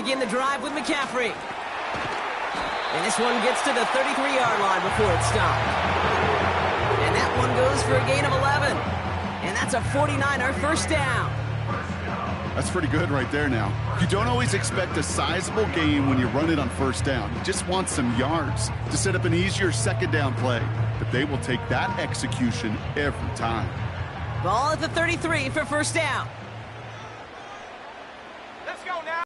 begin the drive with McCaffrey. And this one gets to the 33-yard line before it's stopped. And that one goes for a gain of 11. And that's a 49er first down. That's pretty good right there now. You don't always expect a sizable gain when you run it on first down. You just want some yards to set up an easier second down play. But they will take that execution every time. Ball at the 33 for first down. Let's go now.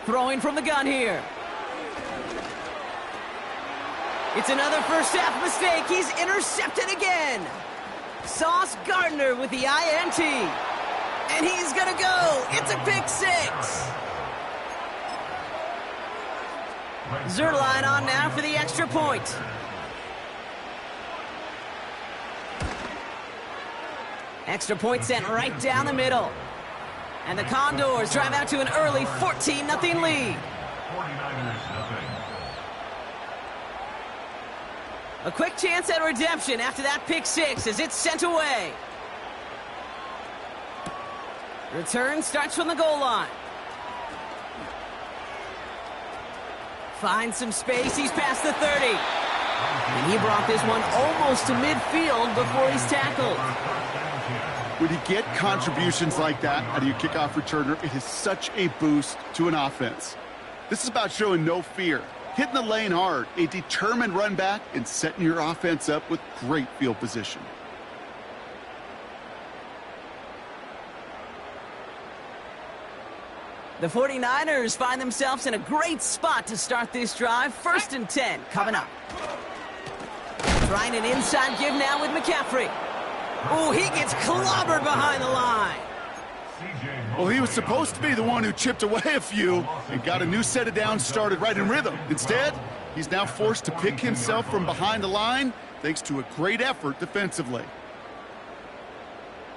Throwing from the gun here. It's another first half mistake. He's intercepted again. Sauce Gardner with the INT. And he's going to go. It's a pick six. Zuerlein on now for the extra point. Extra point sent right down the middle. And the Condors drive out to an early 14-0 lead. A quick chance at redemption after that pick six as it's sent away. Return starts from the goal line. Finds some space. He's past the 30. And he brought this one almost to midfield before he's tackled. When you get contributions like that out of your kickoff returner, it is such a boost to an offense. This is about showing no fear, hitting the lane hard, a determined run back, and setting your offense up with great field position. The 49ers find themselves in a great spot to start this drive. 1st and 10 coming up. Trying an inside give now with McCaffrey. Oh, he gets clobbered behind the line. Well, he was supposed to be the one who chipped away a few and got a new set of downs started right in rhythm. Instead, he's now forced to pick himself from behind the line thanks to a great effort defensively.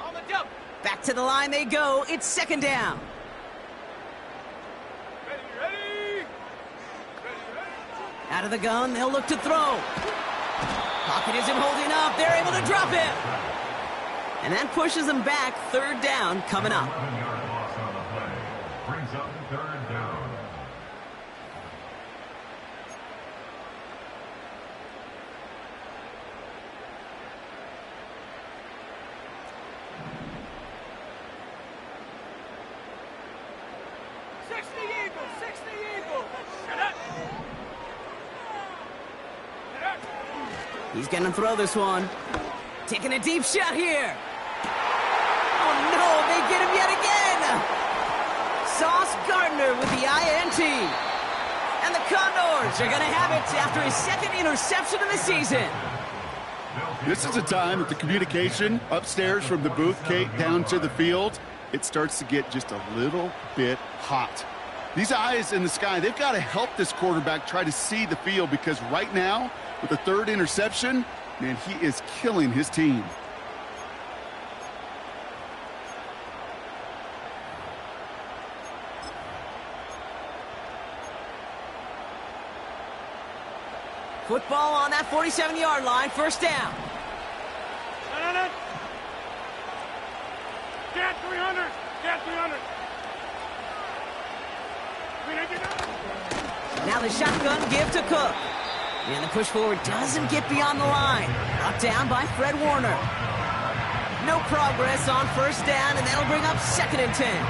On the jump. Back to the line they go. It's second down. Ready. Out of the gun, they'll look to throw. Pocket isn't holding up. They're able to drop it. And that pushes them back. 3rd down coming up. Brings up 3rd down. He's going to throw this one. Taking a deep shot here. Oh, no, they get him yet again. Sauce Gardner with the INT. And the Condors are going to have it after his 2nd interception of the season. This is a time that the communication upstairs from the booth, Kate, down to the field, it starts to get just a little bit hot. These eyes in the sky, they've got to help this quarterback try to see the field because right now, with the 3rd interception, man, he is killing his team. Football on that 47-yard line, 1st down. Get 300. Get 300. Now the shotgun give to Cook. And the push forward doesn't get beyond the line. Brought down by Fred Warner. No progress on 1st down, and that'll bring up 2nd and 10.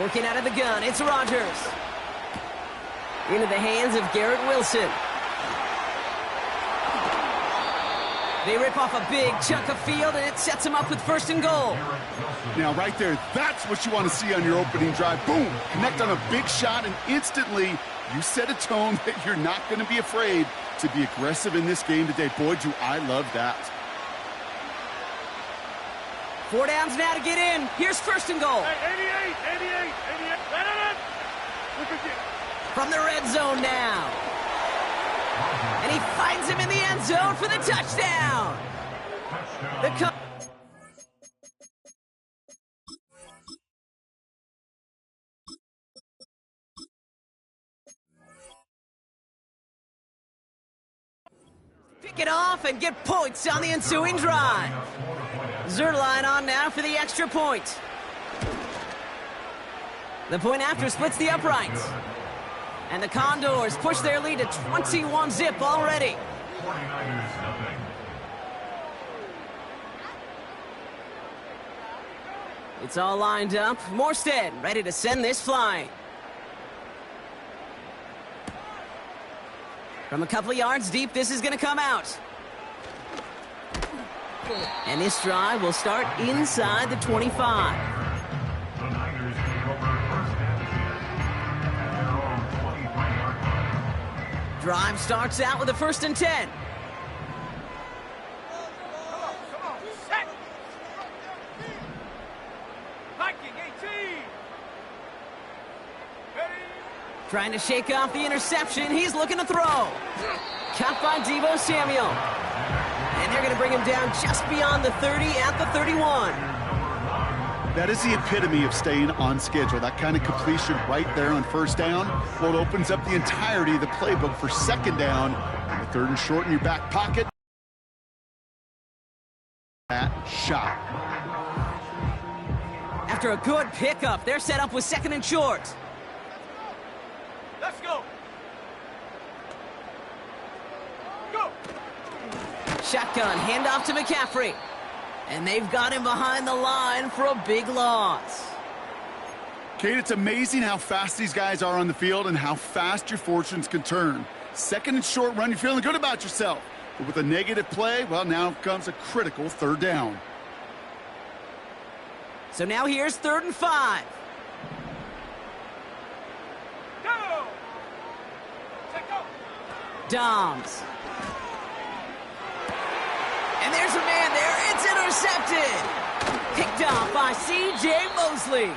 Working out of the gun, it's Rodgers. Into the hands of Garrett Wilson. They rip off a big chunk of field, and it sets them up with 1st and goal. Now, right there, that's what you want to see on your opening drive. Boom! Connect on a big shot, and instantly you set a tone that you're not going to be afraid to be aggressive in this game today. Boy, do I love that. 4 downs now to get in. Here's 1st and goal. Hey, 88. Look at you. From the red zone now. And he finds him in the end zone for the touchdown. The kick it off and get points on the ensuing drive. Zuerlein on now for the extra point. The point after splits the uprights. And the Condors push their lead to 21-zip already. It's all lined up. Morstead ready to send this flying. From a couple of yards deep, this is going to come out. And this drive will start inside the 25. Drive starts out with a 1st and 10. Come on, set! Viking 18! Ready? Trying to shake off the interception. He's looking to throw. Caught by Deebo Samuel. And they're going to bring him down just beyond the 30 at the 31. That is the epitome of staying on schedule. That kind of completion right there on 1st down. Well, it opens up the entirety of the playbook for 2nd down. And the 3rd and short in your back pocket. That shot. After a good pickup, they're set up with 2nd and short. Let's go! Go! Shotgun, handoff to McCaffrey. And they've got him behind the line for a big loss. Kate, it's amazing how fast these guys are on the field and how fast your fortunes can turn. 2nd and short run, you're feeling good about yourself. But with a negative play, well, now comes a critical 3rd down. So now here's 3rd and 5. Go! Set go! Doms. And there's a man there. It's intercepted. Picked off by C.J. Mosley.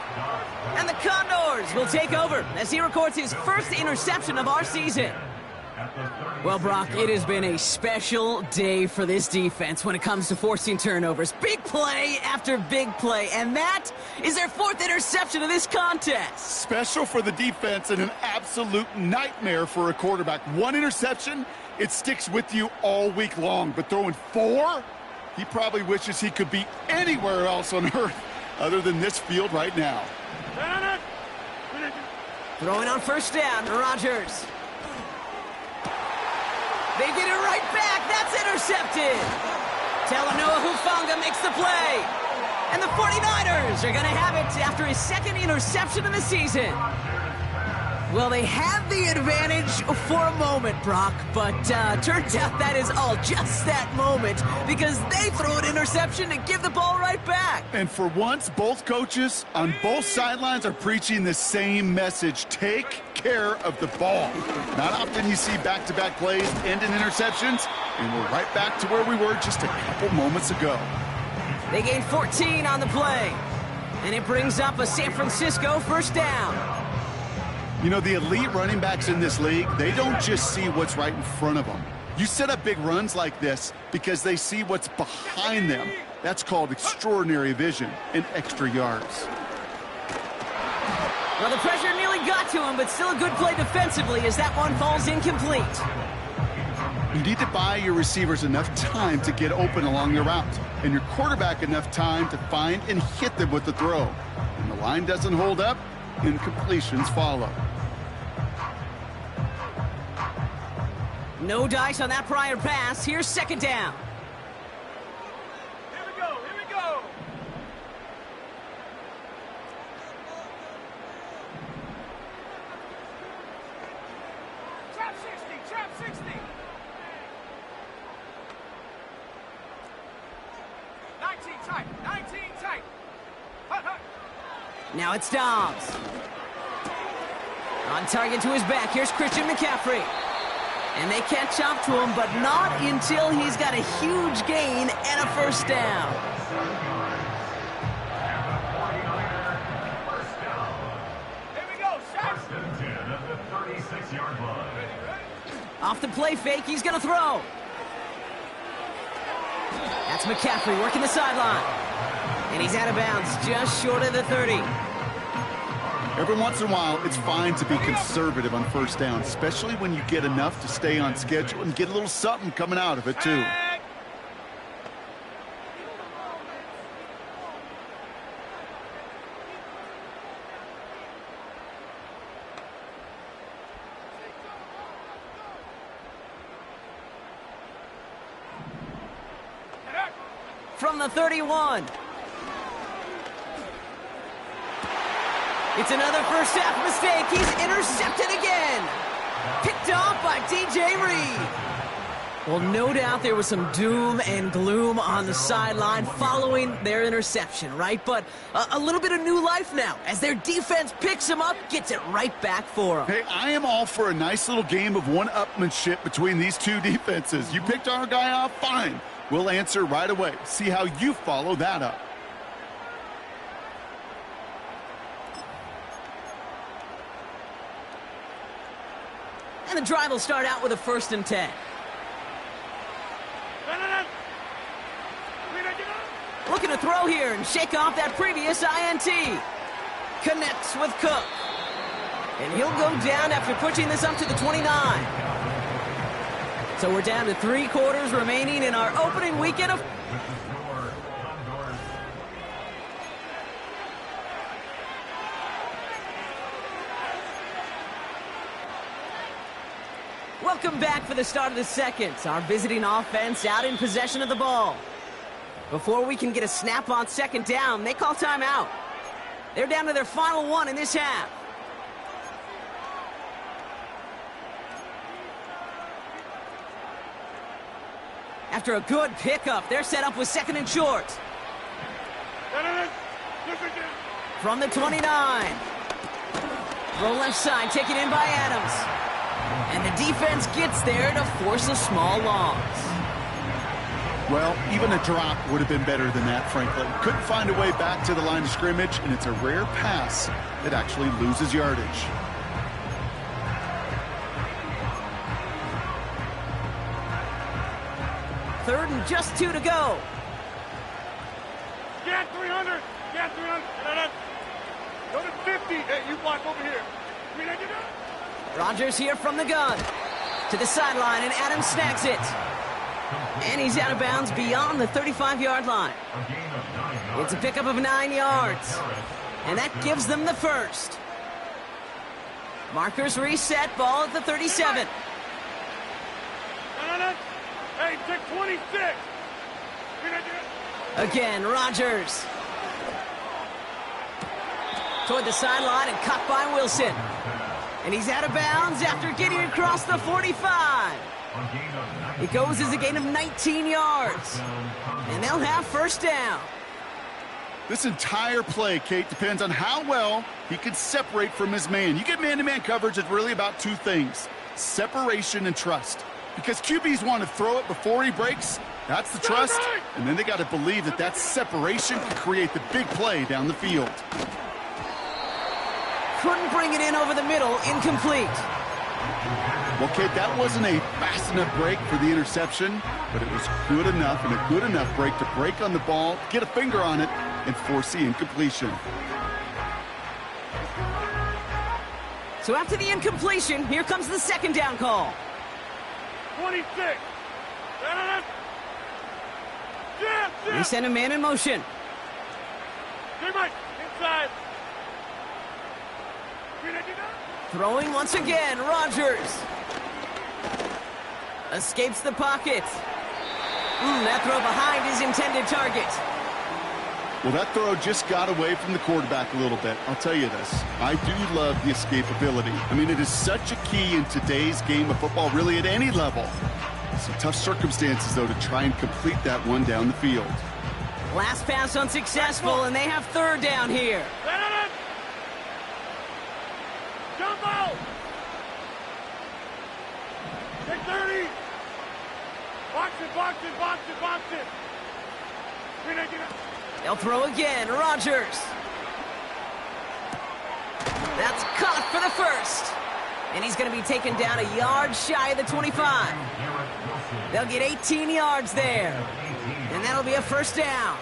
And the Condors will take over as he records his 1st interception of our season. Well, Brock, it has been a special day for this defense when it comes to forcing turnovers. Big play after big play, and that is their 4th interception of this contest. Special for the defense and an absolute nightmare for a quarterback. 1 interception, it sticks with you all week long. But throwing 4, he probably wishes he could be anywhere else on earth other than this field right now. Throwing on 1st down, Rodgers. They get it right back. That's intercepted. Talanoa Hufanga makes the play. And the 49ers are going to have it after his 2nd interception of the season. Well, they had the advantage for a moment, Brock, but turns out that is all just that moment because they throw an interception to give the ball right back. And for once, both coaches on both sidelines are preaching the same message. Take care of the ball. Not often you see back-to-back plays end in interceptions, and we're right back to where we were just a couple moments ago. They gain 14 on the play, and it brings up a San Francisco 1st down. You know, the elite running backs in this league, they don't just see what's right in front of them. You set up big runs like this because they see what's behind them. That's called extraordinary vision and extra yards. Well, the pressure nearly got to him, but still a good play defensively as that one falls incomplete. You need to buy your receivers enough time to get open along their route, and your quarterback enough time to find and hit them with the throw. When the line doesn't hold up, incompletions follow. No dice on that prior pass. Here's 2nd down. Here we go, here we go! Trap 60, trap 60! 19 tight, 19 tight! Hut, hut! Now it's Dobbs. On target to his back. Here's Christian McCaffrey. And they catch up to him, but not until he's got a huge gain and a 1st down. Here we go, shots! Off the play fake, he's going to throw. That's McCaffrey working the sideline. And he's out of bounds just short of the 30. Every once in a while, it's fine to be conservative on first down, especially when you get enough to stay on schedule and get a little something coming out of it, too. From the 31. It's another first half mistake. He's intercepted again. Picked off by DJ Reed. Well, no doubt there was some doom and gloom on the sideline following their interception, right? But a little bit of new life now as their defense picks him up, gets it right back for them. Hey, I am all for a nice little game of one-upmanship between these two defenses. You picked our guy off, fine. We'll answer right away. See how you follow that up. And the drive will start out with a 1st and 10. Looking to throw here and shake off that previous INT. Connects with Cook. And he'll go down after pushing this up to the 29. So we're down to 3 quarters remaining in our opening weekend of... Welcome back for the start of the second. Our visiting offense out in possession of the ball. Before we can get a snap on 2nd down, they call timeout. They're down to their final 1 in this half. After a good pickup, they're set up with 2nd and short. From the 29. Throw left side, taken in by Adams. And the defense gets there to force a small loss. Well, even a drop would have been better than that, frankly. Couldn't find a way back to the line of scrimmage, and it's a rare pass that actually loses yardage. Third and just 2 to go. Get 300. Get 300. Go to 50. Hey, you block over here. Rodgers here from the gun. To the sideline, and Adams snags it. And he's out of bounds beyond the 35-yard line. It's a pickup of 9 yards. And that gives them the first. Markers reset, ball at the 37. Hey, take 26. Again, Rodgers. Toward the sideline and caught by Wilson. And he's out of bounds after getting across the 45. It goes as a gain of 19 yards. And they'll have first down. This entire play, Kate, depends on how well he can separate from his man. You get man-to-man coverage, it's really about 2 things. Separation and trust. Because QBs want to throw it before he breaks. That's the trust. And then they got to believe that that separation can create the big play down the field. Couldn't bring it in over the middle. Incomplete. Well, Kate, that wasn't a fast enough break for the interception, but it was good enough and a good enough break to break on the ball, get a finger on it, and force the incompletion. So after the incompletion, here comes the 2nd down call. 26. They send a man in motion. Inside. Throwing once again, Rodgers. Escapes the pocket. That throw behind his intended target. Well, that throw just got away from the quarterback a little bit. I'll tell you this. I do love the escapability. I mean, it is such a key in today's game of football, really at any level. Some tough circumstances, though, to try and complete that one down the field. Last pass unsuccessful, and they have 3rd down here. Jump out! Take 30! Box it, box it, box it, box it! They'll throw again, Rodgers. That's caught for the first. And he's going to be taken down a yard shy of the 25. They'll get 18 yards there. And that'll be a first down.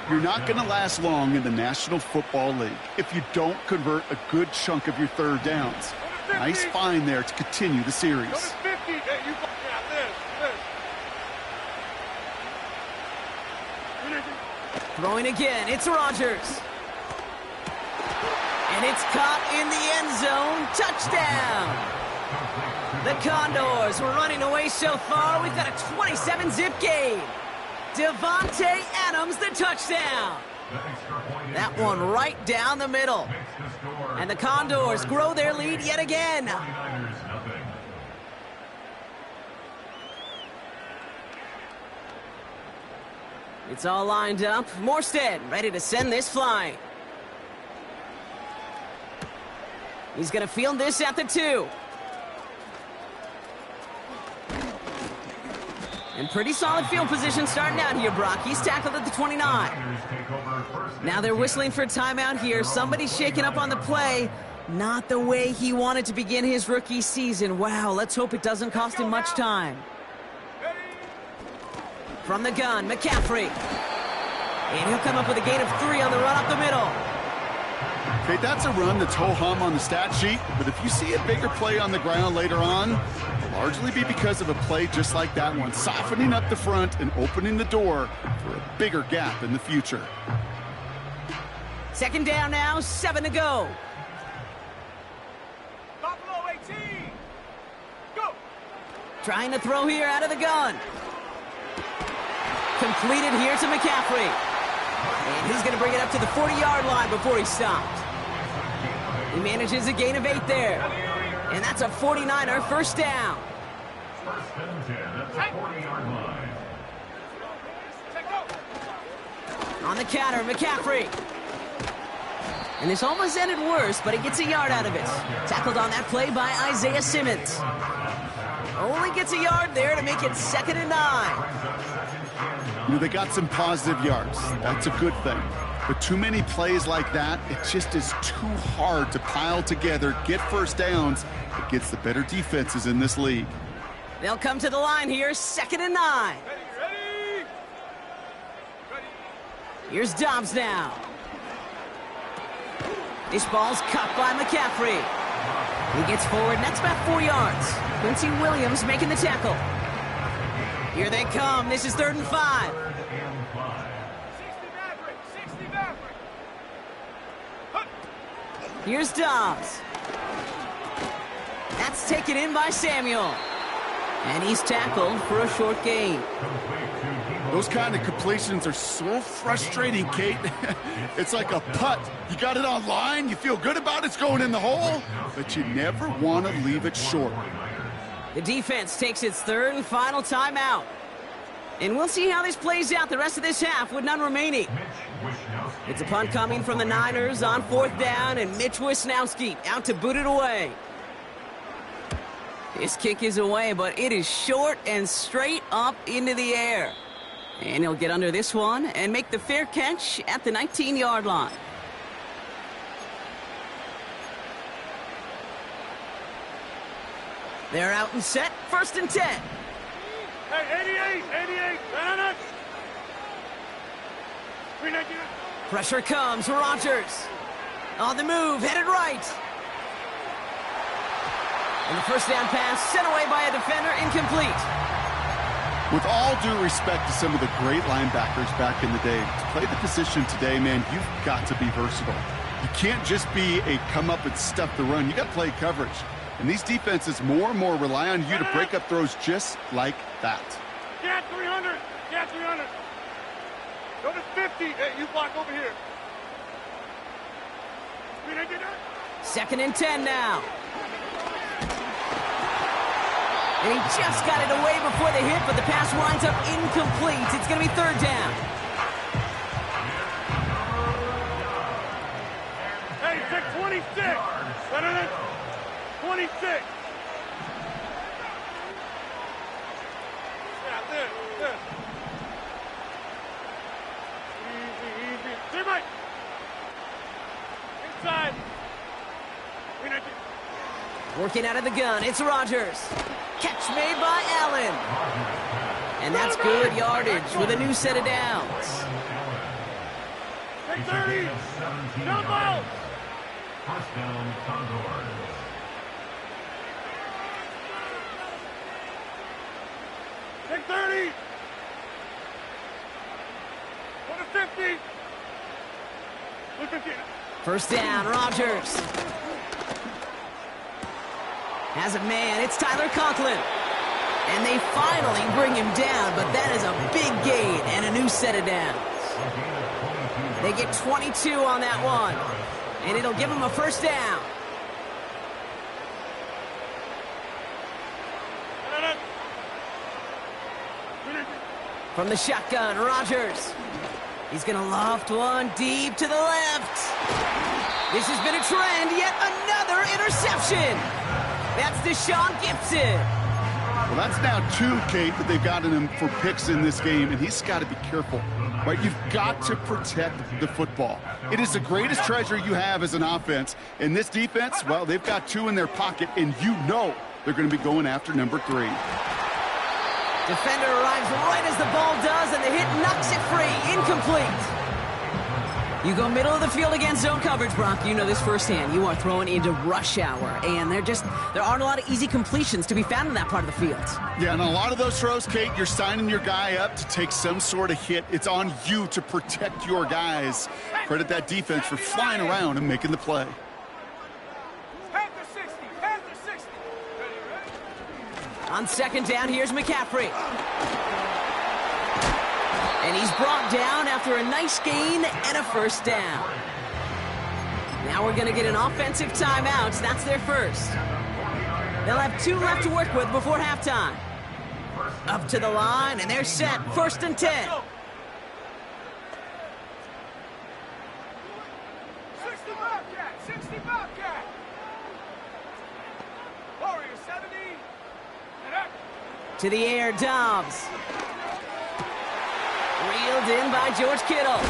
You're not going to last long in the National Football League if you don't convert a good chunk of your third downs. Nice find there to continue the series. Throwing again, it's Rodgers. And it's caught in the end zone. Touchdown! The Condors were running away so far, we've got a 27-zip game. Devontae Adams, the touchdown. That one right down the middle. And the Condors grow their lead yet again. It's all lined up. Morstead ready to send this flying. He's going to field this at the 2. And pretty solid field position starting out here, Brock. He's tackled at the 29. Now they're whistling for a timeout here. Somebody's shaking up on the play. Not the way he wanted to begin his rookie season. Wow, let's hope it doesn't cost him much time. From the gun, McCaffrey. And he'll come up with a gain of 3 on the run up the middle. Okay, that's a run that's ho-hum on the stat sheet, but if you see a bigger play on the ground later on, it'll largely be because of a play just like that one, softening up the front and opening the door for a bigger gap in the future. Second down now, 7 to go. Buffalo 18. Go. Trying to throw here out of the gun. Completed here to McCaffrey. And he's going to bring it up to the 40-yard line before he stopped. He manages a gain of 8 there. And that's a 49er first down. First and 10 at the 40-yard line. On the counter, McCaffrey. And this almost ended worse, but he gets a yard out of it. Tackled on that play by Isaiah Simmons. Only gets a yard there to make it 2nd and 9. You know, they got some positive yards. That's a good thing. But too many plays like that, it just is too hard to pile together, get first downs. It gets the better defenses in this league. They'll come to the line here, 2nd and 9. Ready. Here's Dobbs now. This ball's caught by McCaffrey. He gets forward, and that's about 4 yards. Quincy Williams making the tackle. Here they come. This is 3rd and 5. 60 Maverick. Here's Dobbs. That's taken in by Samuel. And he's tackled for a short gain. Those kind of completions are so frustrating, Kate. It's like a putt. You got it on line, you feel good about it's going in the hole, but you never want to leave it short. The defense takes its 3rd and final timeout. And we'll see how this plays out the rest of this half with none remaining. It's a punt coming from the Niners on 4th down, and Mitch Wisnowski out to boot it away. This kick is away, but it is short and straight up into the air. And he'll get under this one and make the fair catch at the 19-yard line. They're out and set, 1st and 10. Hey, 88. Pressure comes, Rodgers. On the move, headed right. And the first down pass sent away by a defender, incomplete. With all due respect to some of the great linebackers back in the day, to play the position today, man, you've got to be versatile. You can't just be a come up and stuff the run. You got to play coverage. And these defenses more and more rely on you to break up throws just like that. Get 300. Go to 50. Hey, you block over here. 2nd and 10 now. And he just got it away before the hit, but the pass winds up incomplete. It's going to be 3rd down. Hey, pick 26. 26. Yeah, this. Easy. Team right. Inside. Working out of the gun, it's Rodgers. Catch made by Allen. And that's good yardage with a new set of downs. Take 30. Down ball. First down, Condors. Take 30. Go to 50. Look 50. First down, Rodgers. Has a man, it's Tyler Conklin. And they finally bring him down, but that is a big gain and a new set of downs. They get 22 on that one, and it'll give them a first down. From the shotgun, Rodgers. He's going to loft one deep to the left. This has been a trend, yet another interception. That's Deshaun Gibson. Well, that's now 2, Kate, that they've gotten him for picks in this game, and he's got to be careful, right? You've got to protect the football. It is the greatest treasure you have as an offense. And this defense, well, they've got 2 in their pocket, and you know they're going to be going after number 3. Defender arrives right as the ball does, and the hit knocks it free. Incomplete. You go middle of the field against zone coverage, Brock. You know this firsthand. You are throwing into rush hour, and there aren't a lot of easy completions to be found in that part of the field. Yeah, and a lot of those throws, Kate, you're signing your guy up to take some sort of hit. It's on you to protect your guys. Credit that defense for flying around and making the play. Panther 60. Panther 60. On second down, here's McCaffrey. And he's brought down after a nice gain and a first down. Now we're going to get an offensive timeout. That's their first. They'll have 2 left to work with before halftime. Up to the line, and they're set. First and 10. 60 Bobcat. 60 Bobcat. Warrior 70. And up. To the air, Dobbs. Reeled in by George Kittle.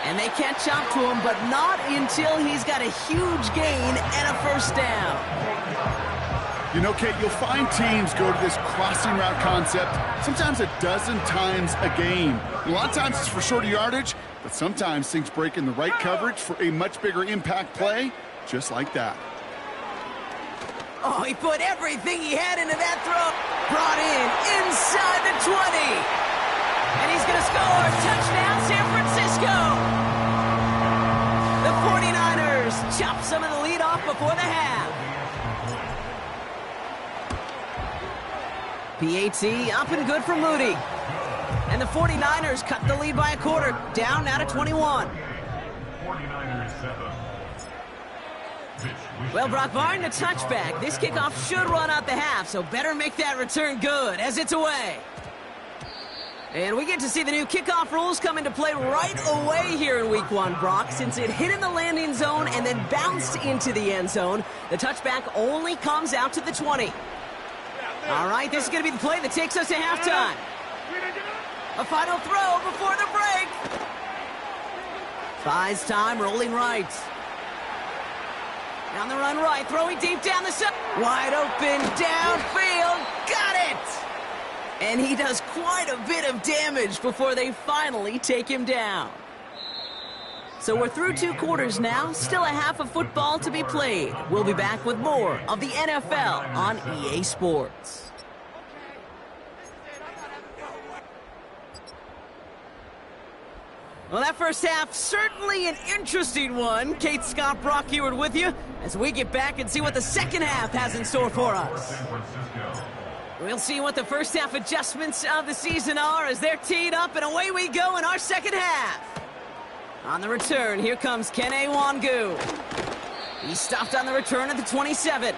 And they catch up to him, but not until he's got a huge gain and a first down. You know, Kate, you'll find teams go to this crossing route concept sometimes a dozen times a game. A lot of times it's for shorter yardage, but sometimes things break in the right coverage for a much bigger impact play, just like that. Oh, he put everything he had into that throw. Brought in inside the 20. And he's going to score. Touchdown, San Francisco. The 49ers chop some of the lead off before the half. PAT up and good for Moody. And the 49ers cut the lead by a quarter, down now to 21. 49ers 7. Well, Brock, barring the touchback, this kickoff should run out the half, so better make that return good as it's away. And we get to see the new kickoff rules come into play right away here in Week 1, Brock. Since it hit in the landing zone and then bounced into the end zone, the touchback only comes out to the 20. All right, this is going to be the play that takes us to halftime. A final throw before the break. Buys time, rolling right. On the run right, throwing deep down the side. Wide open, downfield, got it! And he does quite a bit of damage before they finally take him down. So we're through 2 quarters now, still a half of football to be played. We'll be back with more of the NFL on EA Sports. Well, that first half, certainly an interesting one. Kate, Scott, Brock Ewart with you as we get back and see what the second half has in store for us. We'll see what the first half adjustments of the season are as they're teed up, and away we go in our second half. On the return, here comes Kene Nwangwu. He's stopped on the return at the 27.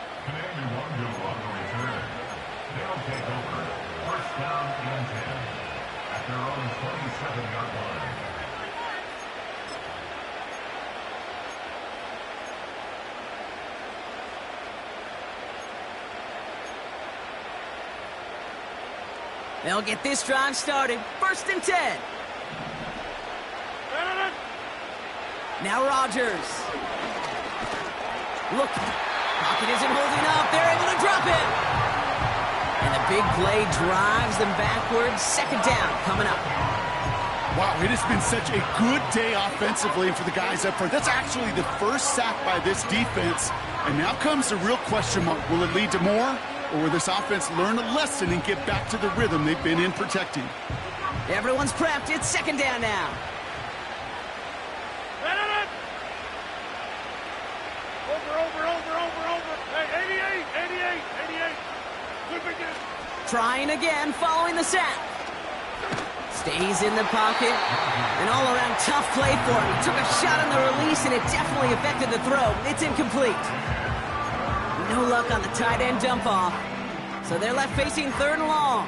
They'll get this drive started. First and 10. Now Rodgers. Look, Pocket isn't holding up. They're able to drop it. And the big play drives them backwards. Second down coming up. Wow, it has been such a good day offensively for the guys up front. That's actually the first sack by this defense. And now comes the real question mark. Will it lead to more? Or will this offense learn a lesson and get back to the rhythm they've been in protecting? Everyone's prepped. It's second down now. Over. Hey, 88. Good begin. Trying again, following the sack. Stays in the pocket. An all-around tough play for him. He took a shot on the release, and it definitely affected the throw. It's incomplete. No luck on the tight end dump-off. So they're left facing third and long.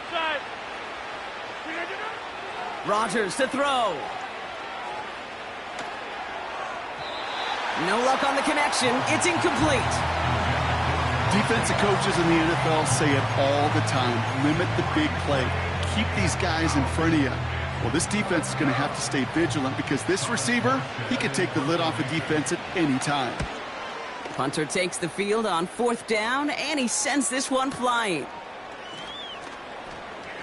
Inside. Rodgers to throw. No luck on the connection. It's incomplete. Defensive coaches in the NFL say it all the time. Limit the big play. Keep these guys in front of you. Well, this defense is going to have to stay vigilant because this receiver, he could take the lid off a defense at any time. Punter takes the field on fourth down, and he sends this one flying.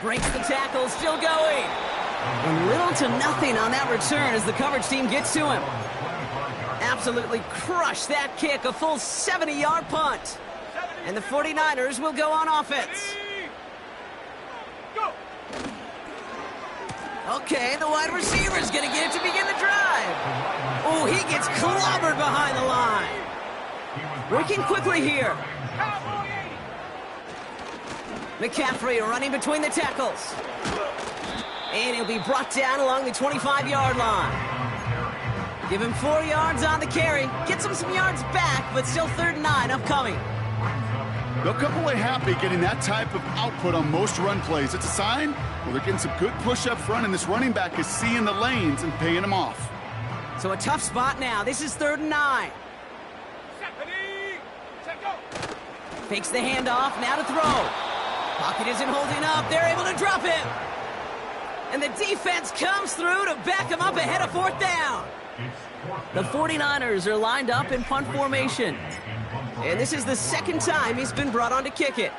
Breaks the tackle, still going. And little to nothing on that return as the coverage team gets to him. Absolutely crushed that kick, a full 70-yard punt. And the 49ers will go on offense. Go. Okay, the wide receiver's going to get it to begin the drive. Oh, he gets clobbered behind the line. Working quickly here. McCaffrey running between the tackles. And he'll be brought down along the 25-yard line. Give him 4 yards on the carry. Gets him some yards back, but still 3rd and 9 upcoming. They'll come away happy getting that type of output on most run plays. It's a sign, well, they're getting some good push up front, and this running back is seeing the lanes and paying them off. So a tough spot now. This is 3rd and 9. Set, go. Fakes the handoff, now to throw. Pocket isn't holding up. They're able to drop him. And the defense comes through to back him up ahead of 4th down. The 49ers are lined up in punt formation. And this is the second time he's been brought on to kick it.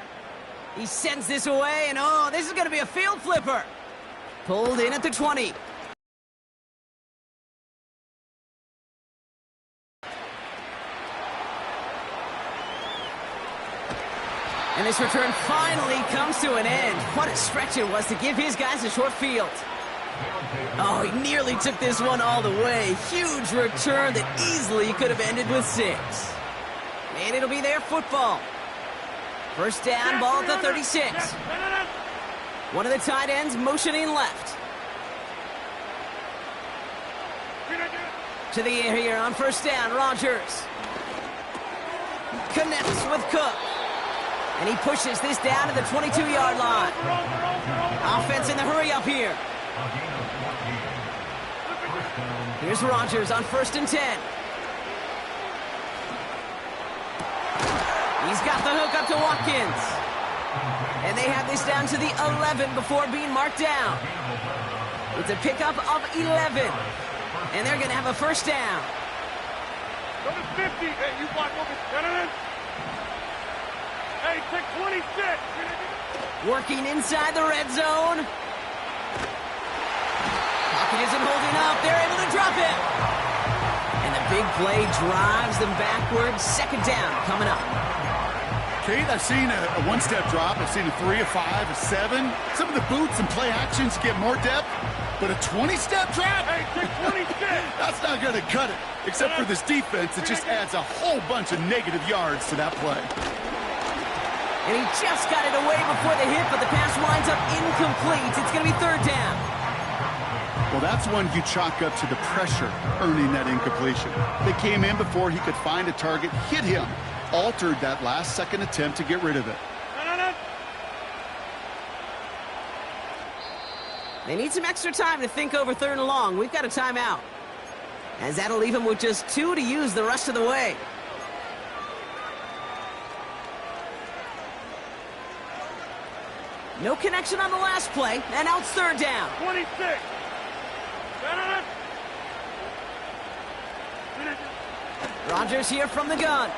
He sends this away, and oh, this is going to be a field flipper. Pulled in at the 20. And this return finally comes to an end. What a stretch it was to give his guys a short field. Oh, he nearly took this one all the way. Huge return that easily could have ended with 6. And it'll be their football. First down, ball at the 36. One of the tight ends motioning left. To the air here on first down, Rodgers. Connects with Cook. And he pushes this down to the 22-yard line. Offense in the hurry up here. Here's Rodgers on 1st and 10. He's got the hook up to Watkins. And they have this down to the 11 before being marked down. It's a pickup of 11. And they're going to have a first down. Number 50. Hey, you block over. Hey, take 26. Working inside the red zone. Pocket isn't holding up. They're able to drop it. And the big play drives them backwards. Second down coming up. Kate, I've seen a one-step drop. I've seen a 3, a 5, a 7. Some of the boots and play actions get more depth. But a 20-step drop? Hey, take 26. That's not going to cut it. Except for this defense that just adds a whole bunch of negative yards to that play. And he just got it away before the hit, but the pass winds up incomplete. It's going to be 3rd down. Well, that's one you chalk up to the pressure earning that incompletion. They came in before he could find a target, hit him, altered that last-second attempt to get rid of it. They need some extra time to think over 3rd and long. We've got a timeout. As that'll leave him with just 2 to use the rest of the way. No connection on the last play, and now it's 3rd down. 26. Rodgers here from the gun.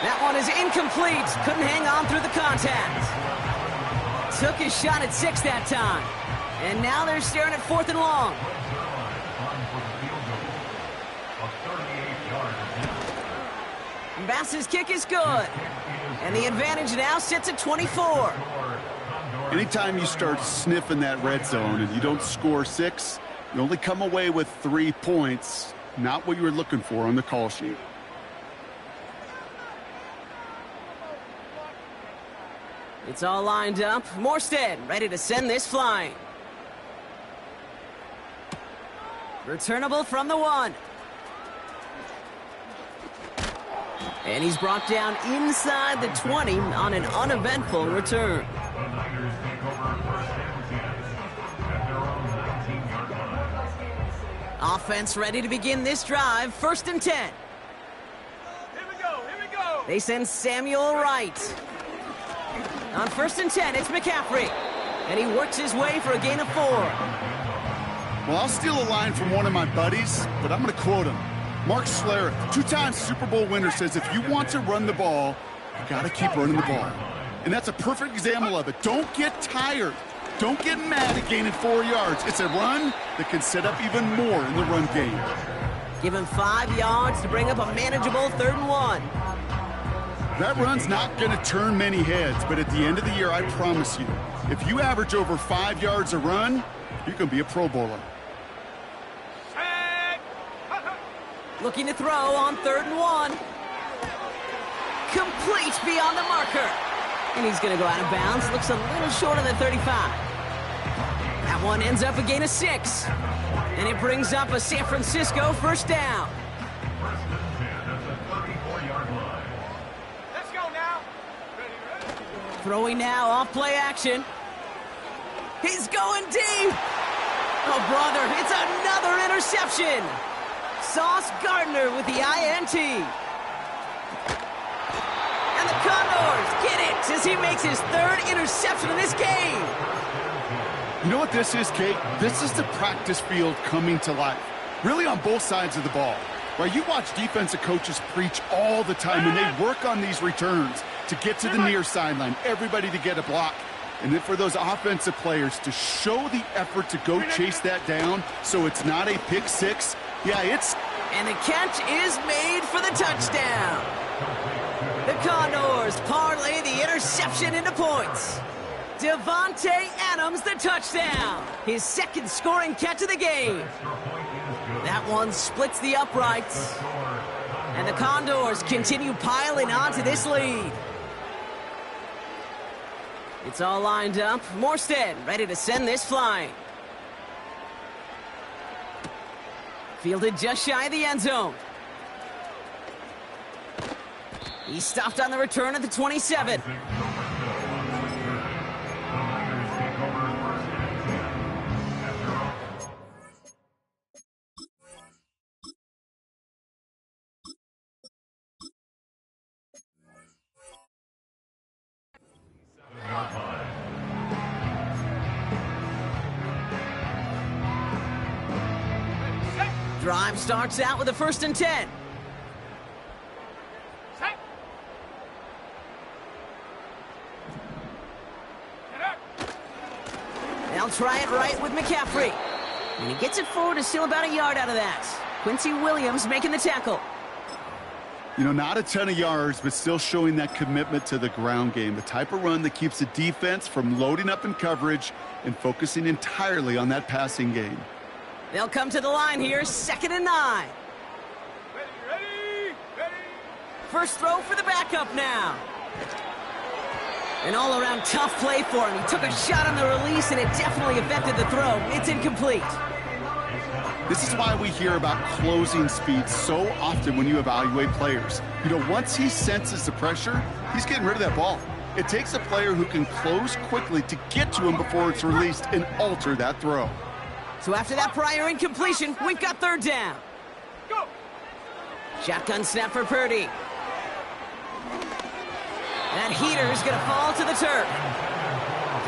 That one is incomplete. Couldn't hang on through the contact. Took his shot at 6 that time. And now they're staring at 4th and long. Bass's kick is good. And the advantage now sits at 24. Anytime you start sniffing that red zone and you don't score 6, you only come away with 3 points. Not what you were looking for on the call sheet. It's all lined up. Morstead ready to send this flying. Returnable from the 1. And he's brought down inside the 20 on an uneventful return. Offense ready to begin this drive. 1st and 10. Here we go, here we go. They send Samuel Wright. On 1st and 10, it's McCaffrey. And he works his way for a gain of 4. Well, I'll steal a line from one of my buddies, but I'm going to quote him. Mark Schlereth, 2-time Super Bowl winner, says if you want to run the ball, you got to keep running the ball. And that's a perfect example of it. Don't get tired. Don't get mad at gaining 4 yards. It's a run that can set up even more in the run game. Give him 5 yards to bring up a manageable 3rd and 1. That run's not going to turn many heads, but at the end of the year, I promise you, if you average over 5 yards a run, you can be a Pro Bowler. Looking to throw on 3rd and 1. Complete beyond the marker. And he's going to go out of bounds. Looks a little short of the 35. That one ends up a gain of 6. And it brings up a San Francisco 1st down. Let's go now. Ready. Throwing now off play action. He's going deep. Oh, brother, it's another interception. Sauce Gardner with the INT. And the Condors get it as he makes his 3rd interception in this game. You know what this is, Kate? This is the practice field coming to life. Really on both sides of the ball. Right? You watch defensive coaches preach all the time, and they work on these returns to get to the near sideline, everybody to get a block. And then for those offensive players to show the effort to go chase that down so it's not a pick 6. Yeah, it's... And the catch is made for the touchdown. The Condors parlay the interception into points. Devontae Adams, the touchdown. His 2nd scoring catch of the game. That one splits the uprights. And the Condors continue piling onto this lead. It's all lined up. Morstead ready to send this flying. Fielded just shy of the end zone. He stopped on the return at the 27. Drive starts out with a 1st and 10. Set. They'll try it right with McCaffrey. And he gets it forward to steal about a yard out of that. Quincy Williams making the tackle. You know, not a ton of yards, but still showing that commitment to the ground game. The type of run that keeps the defense from loading up in coverage and focusing entirely on that passing game. They'll come to the line here, 2nd and 9. Ready. First throw for the backup now. An all-around tough play for him. He took a shot on the release, and it definitely affected the throw. It's incomplete. This is why we hear about closing speed so often when you evaluate players. You know, once he senses the pressure, he's getting rid of that ball. It takes a player who can close quickly to get to him before it's released and alter that throw. So after that prior incompletion, we've got 3rd down. Go. Shotgun snap for Purdy. That heater's going to fall to the turf.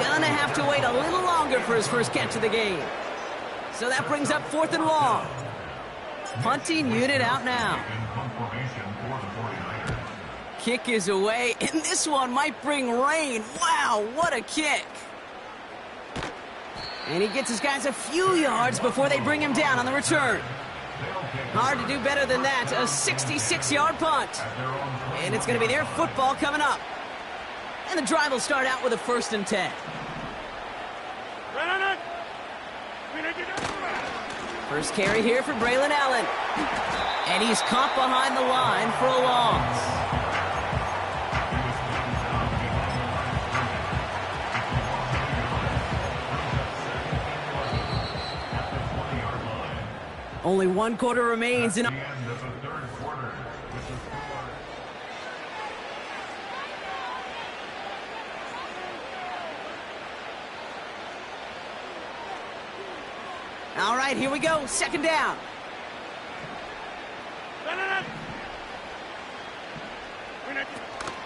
Gonna have to wait a little longer for his first catch of the game. So that brings up 4th and long. punting unit out now. In punt formation for the 49ers. Kick is away, and this one might bring rain. Wow, what a kick. And he gets his guys a few yards before they bring him down on the return. Hard to do better than that. A 66-yard punt. And it's going to be their football coming up. And the drive will start out with a 1st and 10. First carry here for Braylon Allen. And he's caught behind the line for a loss. Only 1 quarter remains in. At the end of the third quarter, with the score. All right, here we go. 2nd down.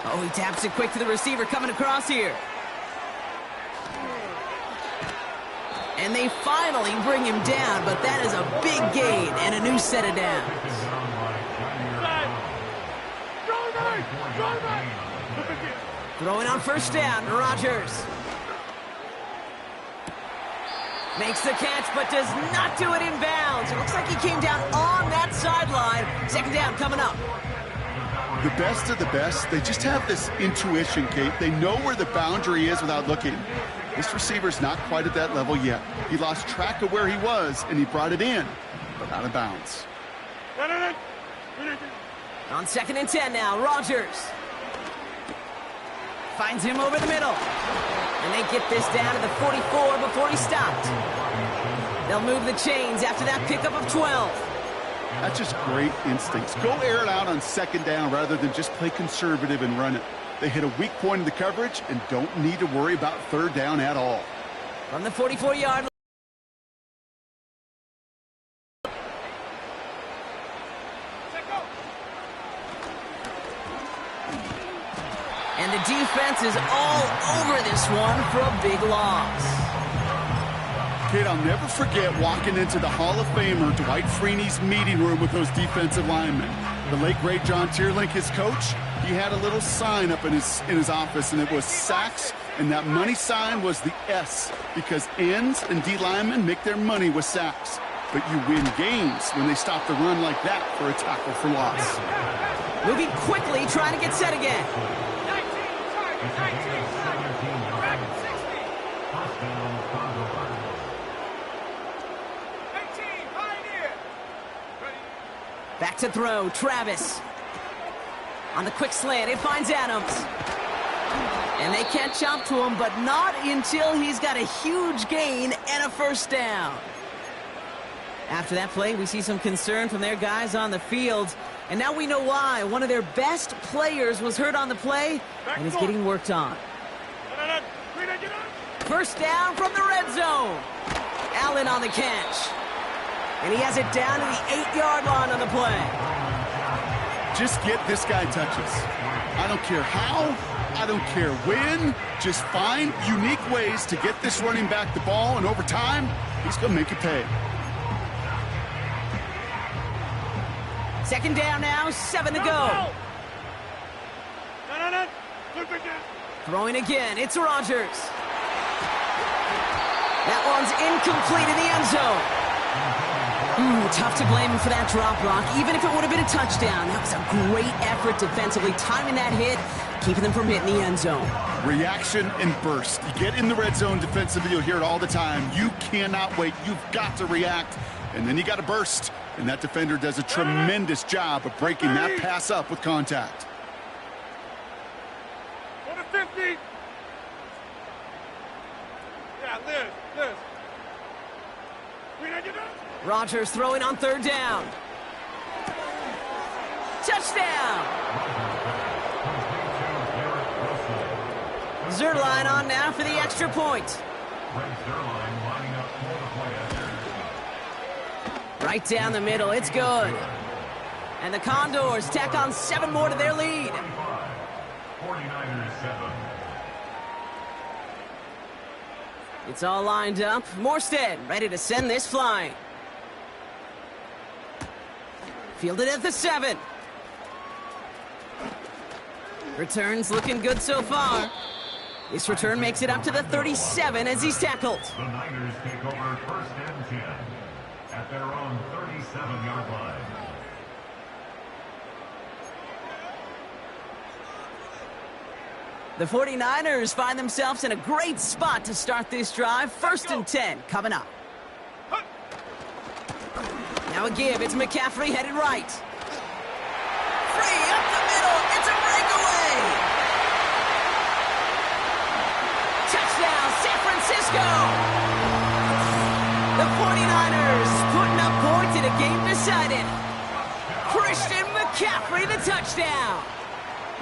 Oh, he taps it quick to the receiver coming across here. And they finally bring him down, but that is a big gain and a new set of downs. Throwing on 1st down, Rodgers. Makes the catch, but does not do it in bounds. It looks like he came down on that sideline. 2nd down coming up. The best of the best, they just have this intuition, Kate. They know where the boundary is without looking. This receiver's not quite at that level yet. He lost track of where he was, and he brought it in, but out of bounds. On 2nd and 10 now, Rodgers. Finds him over the middle. And they get this down to the 44 before he stopped. They'll move the chains after that pickup of 12. That's just great instincts. Go air it out on 2nd down rather than just play conservative and run it. They hit a weak point in the coverage and don't need to worry about 3rd down at all. From the 44-yard line. And the defense is all over this one for a big loss. Kid, I'll never forget walking into the Hall of Famer Dwight Freeney's meeting room with those defensive linemen. The late, great John Tierlink, his coach, he had a little sign up in his office, and it was sacks, and that money sign was the S, because ends and D linemen make their money with sacks. But you win games when they stop the run like that for a tackle for loss. Moving quickly, trying to get set again. 19, Back to throw, Travis. On the quick slant, it finds Adams. And they catch up to him, but not until he's got a huge gain and a 1st down. After that play, we see some concern from their guys on the field. And now we know why. One of their best players was hurt on the play and is getting worked on. 1st down from the red zone. Allen on the catch. And he has it down to the 8-yard line on the play. Just get this guy touches. I don't care how, I don't care when. Just find unique ways to get this running back the ball, and over time, he's going to make it pay. 2nd down now, 7 to go. Throwing again, it's Rodgers. That one's incomplete in the end zone. Tough to blame him for that drop, Rock. Even if it would have been a touchdown, that was a great effort defensively, timing that hit, keeping them from hitting the end zone. Reaction and burst. You get in the red zone defensively, you'll hear it all the time. You cannot wait. You've got to react, and then you got to burst. And that defender does a tremendous job of breaking that pass up with contact. 50. Yeah, Liz. Rodgers throwing on 3rd down. Touchdown! Zuerlein on now for the extra point. Right down the middle, it's good. And the Condors tack on 7 more to their lead. 49ers 7. It's all lined up. Morstead ready to send this flying. Fielded at the 7. Returns looking good so far. This return makes it up to the 37 as he's tackled. The Niners take over 1st and 10 at their own 37-yard line. The 49ers find themselves in a great spot to start this drive. 1st and 10 coming up. Now a give. It's McCaffrey headed right. Free up the middle. It's a breakaway. Touchdown, San Francisco. The 49ers putting up points in a game decided. Christian McCaffrey, the touchdown.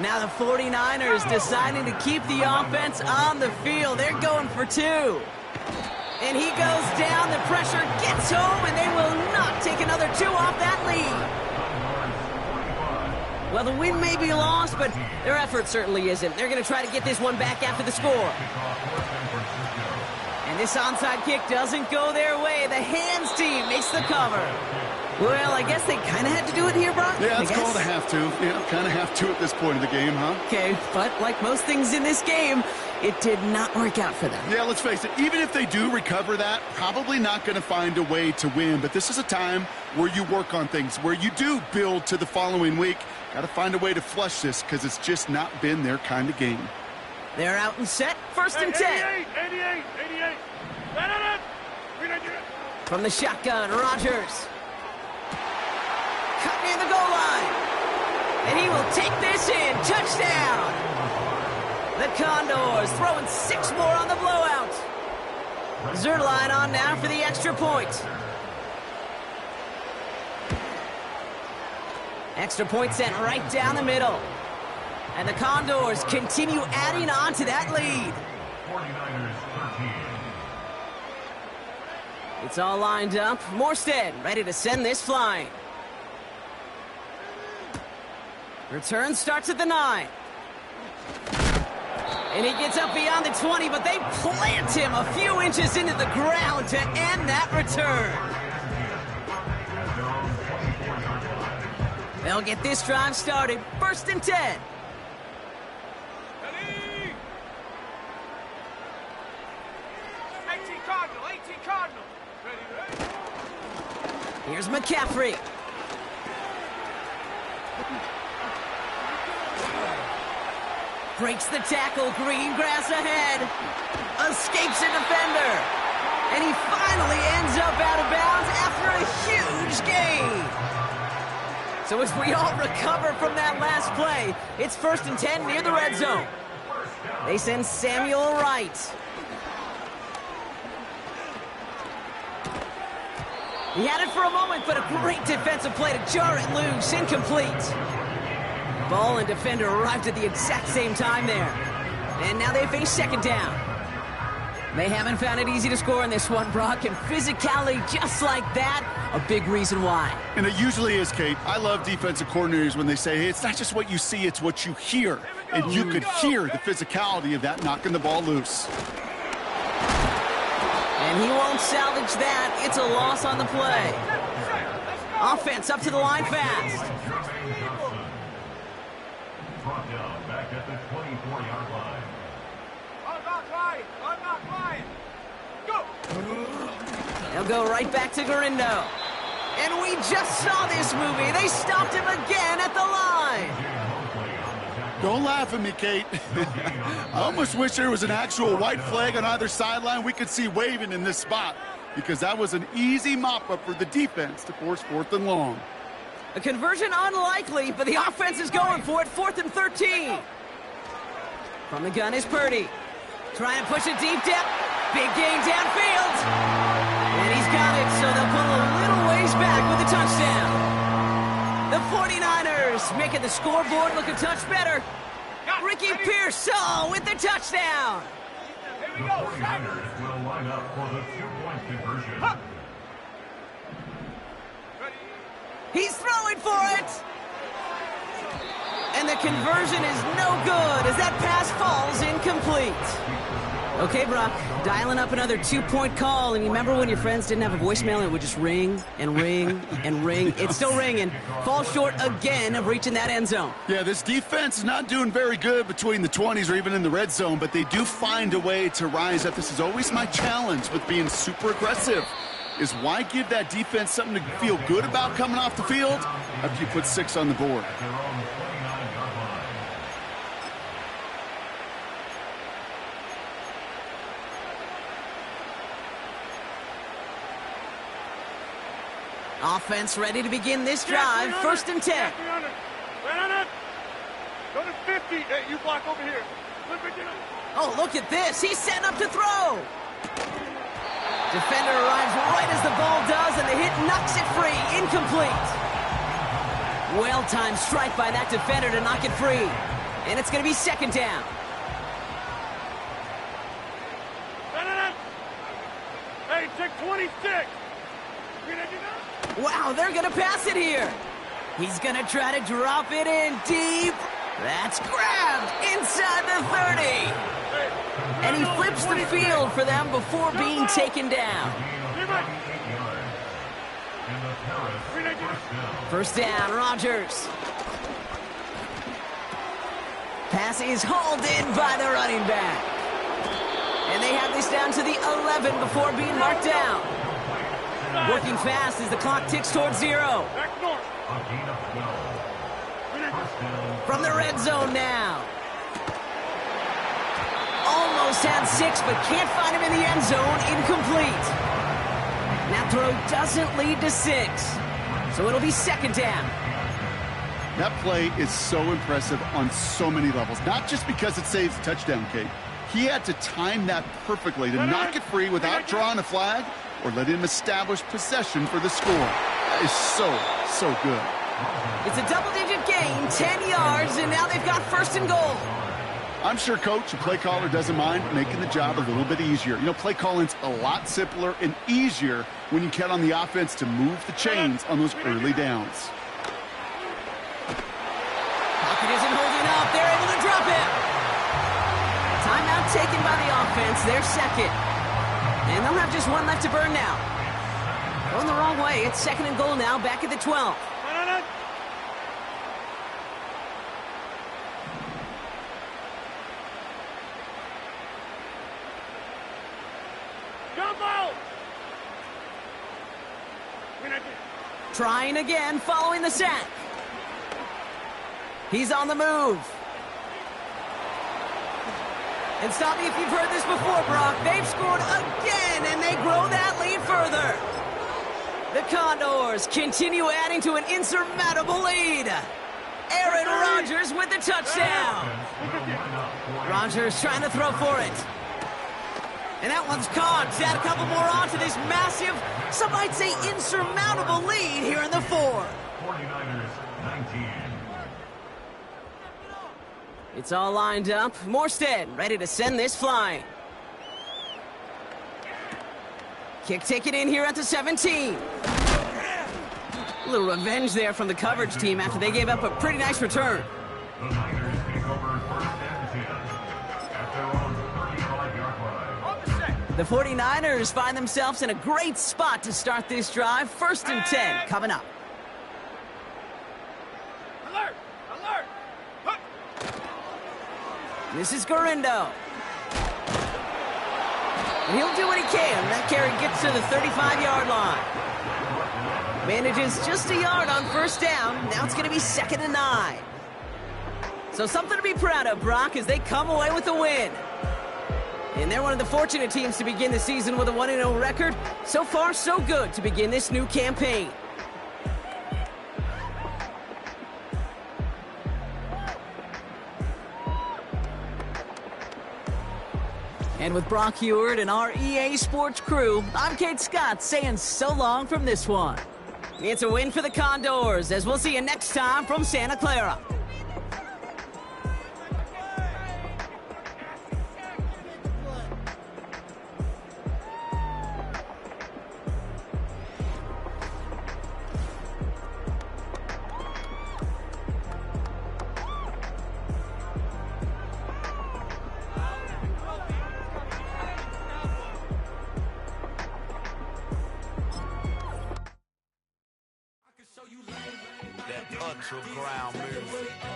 Now the 49ers deciding to keep the offense on the field. They're going for 2. And he goes down. The pressure gets home, and they will not take another 2 off that lead. Well, the win may be lost, but their effort certainly isn't. They're going to try to get this one back after the score. And this onside kick doesn't go their way. The hands team makes the cover. Well, I guess they kind of had to do it here, Brock. Yeah, it's called a have to. Yeah, kind of have to at this point of the game, huh? Okay, but like most things in this game, it did not work out for them. Yeah, let's face it. Even if they do recover that, probably not going to find a way to win. But this is a time where you work on things, where you do build to the following week. Got to find a way to flush this because it's just not been their kind of game. They're out and set. 1st and 10. 88. From the shotgun, Rodgers. Cut near the goal line. And he will take this in. Touchdown. The Condors throwing 6 more on the blowout. Zerline on now for the extra point. Extra point sent right down the middle. And the Condors continue adding on to that lead. 49ers 13. It's all lined up. Morstead ready to send this flying. Return starts at the 9. And he gets up beyond the 20, but they plant him a few inches into the ground to end that return. They'll get this drive started. 1st and 10. 18 Cardinal. Ready. Here's McCaffrey. Breaks the tackle. Green grass ahead. Escapes a defender. And he finally ends up out of bounds after a huge gain. So as we all recover from that last play, it's 1st and 10 near the red zone. They send Samuel Wright. He had it for a moment, but a great defensive play to jar it loose. Incomplete. Ball and defender arrived at the exact same time there. And now they face 2nd down. They haven't found it easy to score in this one, Brock, and physicality just like that, a big reason why. And it usually is, Kate. I love defensive coordinators when they say, hey, it's not just what you see, it's what you hear. And you could hear the physicality of that knocking the ball loose. And he won't salvage that. It's a loss on the play. Offense up to the line fast. Brought down back at the 24-yard line. I'm not lying. Go. They'll go right back to Garindo. And we just saw this movie. They stopped him again at the line. Don't laugh at me, Kate. I almost wish there was an actual white flag on either sideline we could see waving in this spot, because that was an easy mop-up for the defense to force 4th and long. A conversion unlikely, but the offense is going for it. 4th and 13. From the gun is Purdy. Trying to push it deep depth. Big gain downfield. And he's got it, so they'll pull a little ways back with a touchdown. The 49ers making the scoreboard look a touch better. Ricky Pearsall with the touchdown. The 49ers will line up for the 2-point conversion. He's throwing for it. And the conversion is no good as that pass falls incomplete. Okay, Brock, dialing up another 2-point call, and you remember when your friends didn't have a voicemail and it would just ring and ring and ring? It's still ringing. Fall short again of reaching that end zone. Yeah, this defense is not doing very good between the 20s or even in the red zone, but they do find a way to rise up. This is always my challenge with being super aggressive, is why give that defense something to feel good about coming off the field after you put 6 on the board? At their own 29-yard line. Offense ready to begin this drive. First and 10. Right on it. Go to 50. Hey, you block over here. Oh, look at this. He's setting up to throw. Defender arrives right as the ball does, and the hit knocks it free. Incomplete. Well-timed strike by that defender to knock it free. And it's going to be second down. Hey, check 26. Wow, they're going to pass it here. He's going to try to drop it in deep. That's grabbed inside the 30. And he flips the field for them before being taken down. First down, Rodgers. Pass is hauled in by the running back. And they have this down to the 11 before being marked down. Working fast as the clock ticks towards 0. From the red zone now. Almost had 6, but can't find him in the end zone. Incomplete. That throw doesn't lead to 6. So it'll be second down. That play is so impressive on so many levels. Not just because it saves a touchdown, Kate. He had to time that perfectly to knock it free without drawing a flag or let him establish possession for the score. That is so good. It's a double-digit gain, 10 yards, and now they've got first and goal. I'm sure coach and play caller doesn't mind making the job a little bit easier. You know, play calling's a lot simpler and easier when you count on the offense to move the chains on those early downs. Pocket isn't holding up. They're able to drop it. Timeout taken by the offense. They're second. And they'll have just one left to burn now. Going the wrong way. It's second and goal now, back at the 12. Trying again, following the sack. He's on the move. And stop me if you've heard this before, Brock. They've scored again, and they grow that lead further. The Condors continue adding to an insurmountable lead. Aaron Rodgers with the touchdown. Rodgers trying to throw for it. And that one's caught. Add a couple more on to this massive, some might say insurmountable lead here in the 4. 49ers 19. It's all lined up. Morstead ready to send this flying. Kick taken in here at the 17. A little revenge there from the coverage team after they gave up a pretty nice return. The Niners take over first and 10 at their own 35-yard line. The 49ers find themselves in a great spot to start this drive. First and 10 coming up. Alert! Alert! Hup. This is Garindo. And he'll do what he can. That carry gets to the 35-yard line. Manages just a yard on first down. Now it's going to be second and 9. So something to be proud of, Brock, as they come away with the win. And they're one of the fortunate teams to begin the season with a 1-0 record. So far, so good to begin this new campaign. And with Brock Huard and our EA Sports crew, I'm Kate Scott saying so long from this one. It's a win for the Condors, as we'll see you next time from Santa Clara. natural ground move.